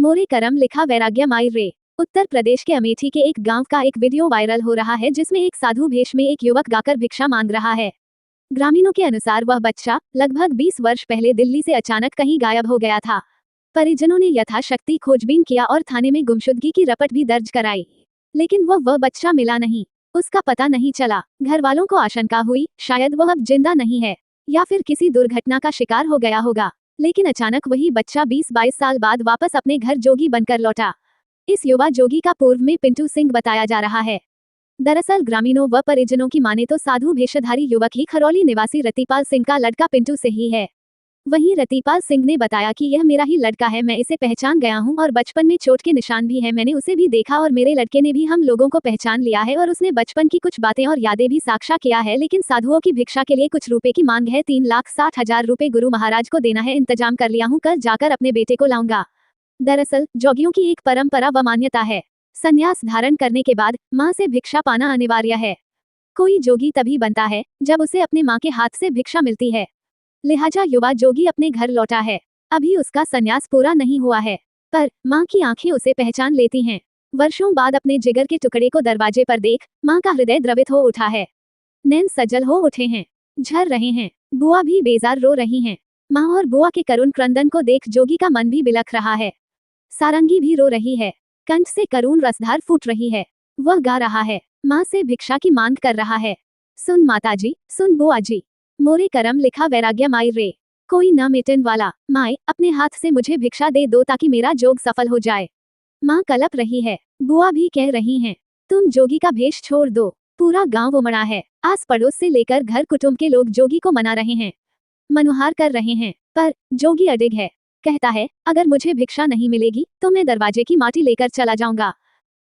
मोरे करम लिखा वैराग्य माई रे। उत्तर प्रदेश के अमेठी के एक गांव का एक वीडियो वायरल हो रहा है जिसमें एक साधु भेष में एक युवक गाकर भिक्षा मांग रहा है। ग्रामीणों के अनुसार वह बच्चा लगभग 20 वर्ष पहले दिल्ली से अचानक कहीं गायब हो गया था। परिजनों ने यथाशक्ति खोजबीन किया और थाने में गुमशुदगी की रपट भी दर्ज कराई, लेकिन वह बच्चा मिला नहीं। उसका पता नहीं चला। घर वालों को आशंका हुई शायद वह अब जिंदा नहीं है या फिर किसी दुर्घटना का शिकार हो गया होगा। लेकिन अचानक वही बच्चा 20-22 साल बाद वापस अपने घर जोगी बनकर लौटा। इस युवा जोगी का पूर्व में पिंटू सिंह बताया जा रहा है। दरअसल ग्रामीणों व परिजनों की माने तो साधु भेषधारी युवक ही खरौली निवासी रतिपाल सिंह का लड़का पिंटू से ही है। वहीं रतिपाल सिंह ने बताया कि यह मेरा ही लड़का है, मैं इसे पहचान गया हूं और बचपन में चोट के निशान भी है, मैंने उसे भी देखा और मेरे लड़के ने भी हम लोगों को पहचान लिया है और उसने बचपन की कुछ बातें और यादें भी साझा किया है। लेकिन साधुओं की भिक्षा के लिए कुछ रुपए की मांग है। 3,60,000 रुपए गुरु महाराज को देना है, इंतजाम कर लिया हूँ, कल जाकर अपने बेटे को लाऊंगा। दरअसल जोगियों की एक परंपरा व मान्यता है, संन्यास धारण करने के बाद माँ से भिक्षा पाना अनिवार्य है। कोई जोगी तभी बनता है जब उसे अपने माँ के हाथ से भिक्षा मिलती है। लिहाजा युवा जोगी अपने घर लौटा है। अभी उसका संन्यास पूरा नहीं हुआ है, पर माँ की आंखें उसे पहचान लेती हैं। वर्षों बाद अपने जिगर के टुकड़े को दरवाजे पर देख माँ का हृदय द्रवित हो उठा है। नैन सजल हो उठे हैं, झर रहे हैं। बुआ भी बेजार रो रही हैं। माँ और बुआ के करुण क्रंदन को देख जोगी का मन भी बिलख रहा है। सारंगी भी रो रही है, कंठ से करुण रसधार फूट रही है। वह गा रहा है, माँ से भिक्षा की मांग कर रहा है। सुन माताजी, सुन बुआ जी, मोरे करम लिखा वैराग्य माई रे। कोई न मिटन वाला, माए अपने हाथ से मुझे भिक्षा दे दो ताकि मेरा जोग सफल हो जाए। माँ कलप रही है, बुआ भी कह रही हैं, तुम जोगी का भेष छोड़ दो। पूरा गांव उमड़ा है, आस पड़ोस से लेकर घर कुटुंब के लोग जोगी को मना रहे हैं, मनुहार कर रहे हैं, पर जोगी अडिग है। कहता है अगर मुझे भिक्षा नहीं मिलेगी तो मैं दरवाजे की माटी लेकर चला जाऊंगा,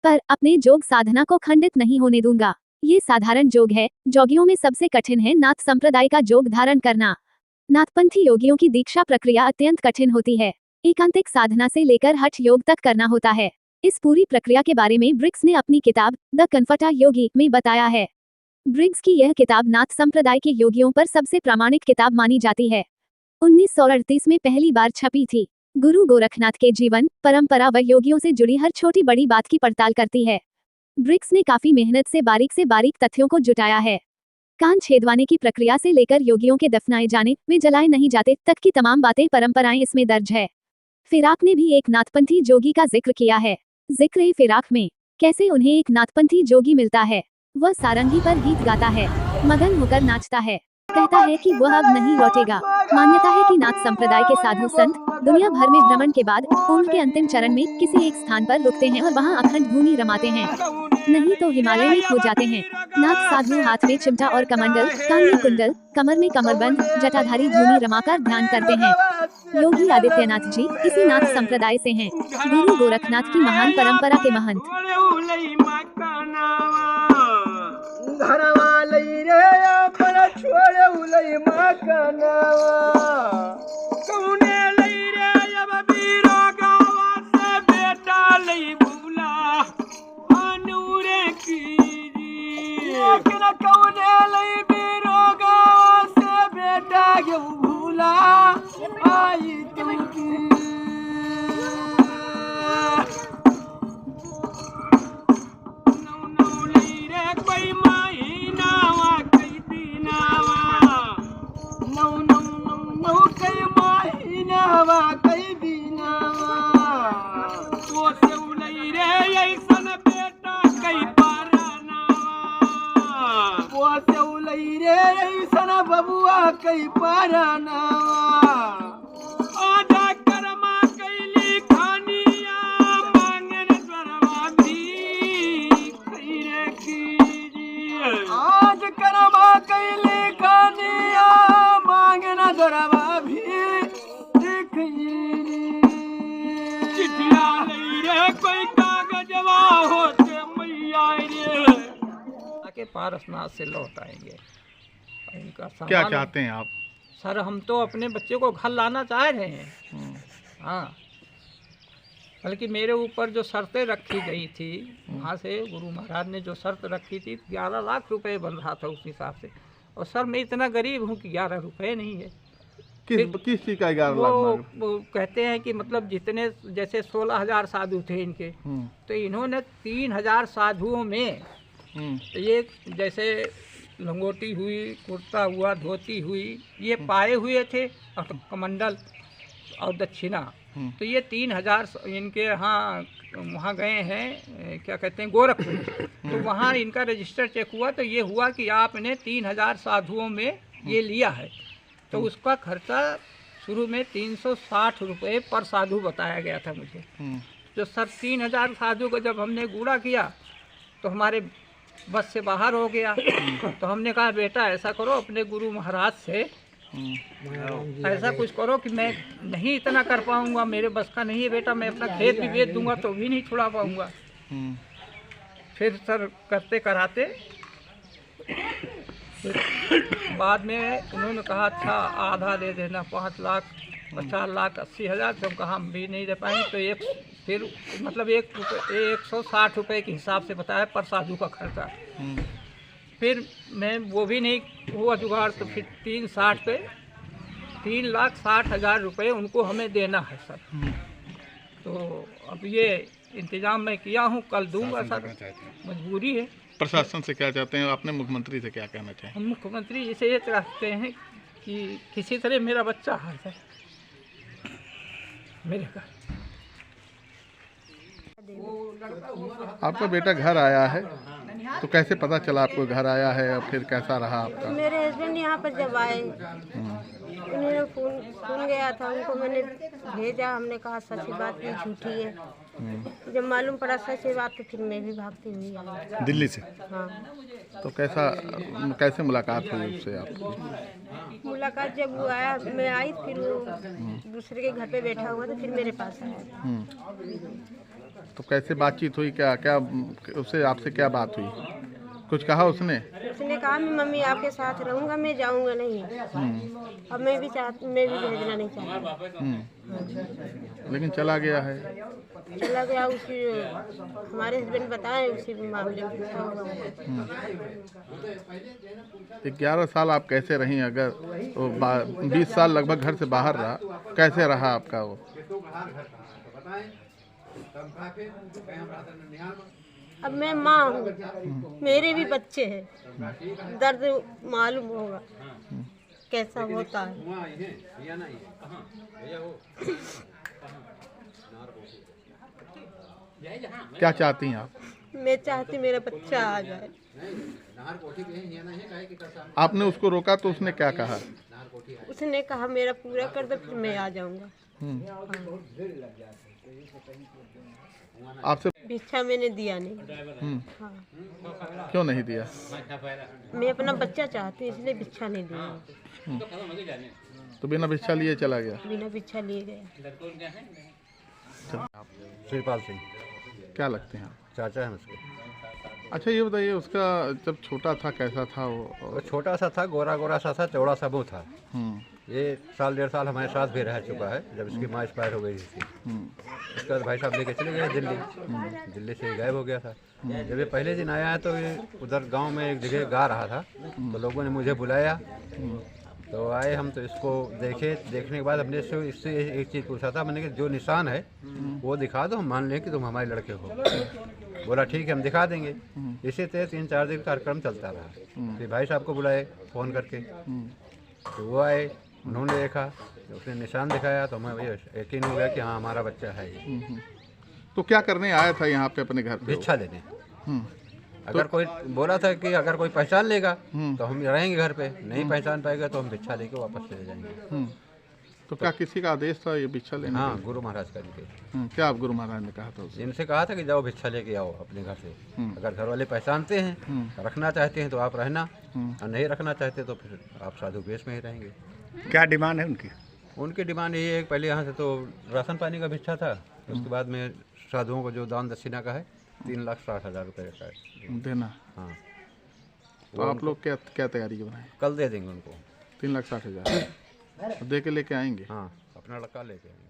पर अपने जोग साधना को खंडित नहीं होने दूंगा। ये साधारण जोग है, जोगियों में सबसे कठिन है नाथ संप्रदाय का जोग धारण करना। नाथपंथी योगियों की दीक्षा प्रक्रिया अत्यंत कठिन होती है। एकांतिक साधना से लेकर हठ योग तक करना होता है। इस पूरी प्रक्रिया के बारे में ब्रिग्स ने अपनी किताब द कन्फर्टा योगी में बताया है। ब्रिग्स की यह किताब नाथ संप्रदाय के योगियों पर सबसे प्रामाणिक किताब मानी जाती है। 1938 में पहली बार छपी थी। गुरु गोरखनाथ के जीवन, परंपरा व योगियों से जुड़ी हर छोटी बड़ी बात की पड़ताल करती है। ब्रिग्स ने काफी मेहनत से बारीक तथ्यों को जुटाया है। कान छेदवाने की प्रक्रिया से लेकर योगियों के दफनाए जाने, वे जलाए नहीं जाते तक की तमाम बातें परंपराएं इसमें दर्ज है। फिराक ने भी एक नाथपंथी जोगी का जिक्र किया है। जिक्र फिराक में कैसे उन्हें एक नाथपंथी जोगी मिलता है। वह सारंगी पर गीत गाता है, मगन होकर नाचता है, कहता है कि वह अब नहीं लौटेगा। मान्यता है कि नाथ संप्रदाय के साधु संत दुनिया भर में भ्रमण के बाद उम्र के अंतिम चरण में किसी एक स्थान पर रुकते हैं और वहां अखंड धूनी रमाते हैं, नहीं तो हिमालय में खो जाते हैं। नाथ साधु हाथ में चिमटा और कमंडल, कान में कुंडल, कमर में कमरबंद, जटाधारी धूनी रमाकर ध्यान करते हैं। योगी आदित्यनाथ जी इसी नाथ संप्रदाय से हैं, गुरु गोरखनाथ की महान परंपरा के महंत। बबुआ कई पाराना आजा करमा कैली खानिया मांगन दरवा भी खैरे कीजिए। आज करमा कैली खानिया मांगन दरवा भी चिट्ठिया नहीं रे कोई कागजवा होते मैया रे के पारसनाथ से लौट आएंगे। क्या चाहते हैं आप? सर हम तो अपने बच्चे को घर लाना चाह रहे हैं। हाँ, बल्कि मेरे ऊपर जो शर्तें रखी गई थी वहाँ से गुरु महाराज ने जो शर्त रखी थी 11 लाख रुपए बन रहा था उस हिसाब से, और सर मैं इतना गरीब हूँ कि 11 रुपए नहीं है। किस चीज़ का 11 लाख मांग रहे? वो कहते हैं कि मतलब जितने जैसे 16,000 साधु थे इनके, तो इन्होंने 3,000 साधुओं में तो ये जैसे लंगोटी हुई, कुर्ता हुआ, धोती हुई, ये पाए हुए थे और कमंडल और दक्षिणा। तो ये 3,000 इनके यहाँ वहाँ गए हैं, क्या कहते हैं, गोरखपुर। तो वहाँ इनका रजिस्टर चेक हुआ तो ये हुआ कि आपने 3,000 साधुओं में ये लिया है। तो उसका खर्चा शुरू में 360 रुपये पर साधु बताया गया था मुझे। जो सर 3,000 साधु को जब हमने गुणा किया तो हमारे बस से बाहर हो गया। तो हमने कहा बेटा ऐसा करो, अपने गुरु महाराज से ऐसा कुछ करो कि मैं नहीं इतना कर पाऊंगा, मेरे बस का नहीं है बेटा, मैं अपना खेत भी बेच दूंगा तो भी नहीं छुड़ा पाऊंगा। फिर सर करते कराते बाद में उन्होंने कहा अच्छा आधा दे देना, 5 लाख 50 लाख 80 हज़ार। तो हम कहा हम भी नहीं दे पाएंगे। तो फिर मतलब 160 रुपये के हिसाब से बताया पर साधु का खर्चा। फिर मैं वो भी नहीं हुआ जुगाड़, तो फिर 360 पे 3,60,000 रुपये उनको हमें देना है सर। तो अब ये इंतज़ाम मैं किया हूँ, कल दूंगा सर, मजबूरी है। प्रशासन से क्या चाहते हैं? आपने मुख्यमंत्री से क्या कहना चाहें? हम मुख्यमंत्री जी से ये चाहते हैं कि किसी तरह मेरा बच्चा है सर मेरे घर। आपका बेटा घर आया है तो कैसे पता चला आपको घर आया है और फिर कैसा रहा आपका? मेरे हस्बैंड यहाँ पर जब आए उन्होंने फोन गया था, उनको मैंने भेजा। हमने कहा सच्ची बात ये झूठी है। जब मालूम पड़ा सच्ची बात तो फिर मैं भी भागती हुई आई दिल्ली से। हाँ। तो कैसे मुलाकात हुई उससे आपकी? मुलाकात जब वो आया, मैं आई, फिर वो दूसरे के घर पे बैठा हुआ तो फिर मेरे पास आया। तो कैसे बातचीत हुई? क्या उससे आपसे क्या बात हुई? कुछ कहा उसने? उसने कहा मैं मम्मी आपके साथ रहूँगा, मैं जाऊँगा नहीं। अब मैं भी भेजना नहीं चाहती। लेकिन चला गया है। चला गया उसी, हमारे हस्बैंड बताए उसी मामले में। 11 साल आप कैसे रही? अगर 20 साल लगभग घर से बाहर रहा, कैसे रहा आपका वो? अब मैं माँ हूँ, मेरे भी बच्चे हैं, दर्द मालूम होगा कैसा होता है। क्या चाहती हैं आप? मैं चाहती मेरा बच्चा आ जाए। आपने उसको रोका तो उसने क्या कहा? उसने कहा मेरा पूरा कर दो फिर मैं आ जाऊंगा। आपसे भिक्षा मैंने दिया नहीं। हाँ। क्यों नहीं दिया? मैं अपना बच्चा चाहती हूँ इसलिए भिक्षा नहीं दी। तो बिना भिक्षा लिए चला गया? बिना भिक्षा लिए गया। श्रीपाल सिंह। क्या लगते हैं आप? चाचा है उसके। अच्छा ये बताइए, उसका जब छोटा था कैसा था वो? वो छोटा सा था, गोरा गोरा सा था, चौड़ा सा मुँह था। ये 1.5 साल हमारे साथ भी रह चुका है जब इसकी माँ एक्सपायर हो गई थी। उसके बाद भाई साहब लेके चले गए दिल्ली। दिल्ली से गायब हो गया था। जब ये पहले दिन आया है तो ये उधर गांव में एक जगह गा रहा था, तो लोगों ने मुझे बुलाया। तो आए हम, तो इसको देखे। देखने के बाद हमने इससे एक चीज़ पूछा था, मैंने कि जो निशान है वो दिखा दो, हम मान लें कि तुम हमारे लड़के हो। बोला ठीक है हम दिखा देंगे। इसी तरह 3-4 दिन कार्यक्रम चलता रहा। फिर भाई साहब को बुलाए फ़ोन करके, तो वो आए, उन्होंने देखा, उसने निशान दिखाया तो हमें यकीन हो गया कि हाँ हमारा बच्चा है ये। तो क्या करने आया था यहाँ पे अपने घर पे? भिक्षा देने। अगर कोई बोला था कि अगर कोई पहचान लेगा तो हम रहेंगे घर पे, नहीं पहचान पाएगा तो हम भिक्षा लेके वापस चले जाएंगे। तो क्या किसी का आदेश था ये भिक्षा लेने? हाँ, गुरु महाराज का इनके। क्या आप गुरु महाराज ने कहा था उसे? इनसे कहा था कि जाओ भिक्षा लेके आओ अपने घर से। अगर घर वाले पहचानते हैं, रखना चाहते हैं तो आप रहना, और नहीं रखना चाहते तो फिर आप साधु वेश में ही रहेंगे। क्या डिमांड है उनकी? उनकी डिमांड ये है कि पहले यहाँ से तो राशन पानी का भिक्षा था, उसके बाद में साधुओं को जो दान दक्षिणा का है 3,60,000 रुपये का देना। हाँ, तो आप लोग क्या तैयारी बनाए? कल दे देंगे उनको 3,60,000 दे के लेके आएंगे? हाँ, अपना लड़का लेके आएंगे।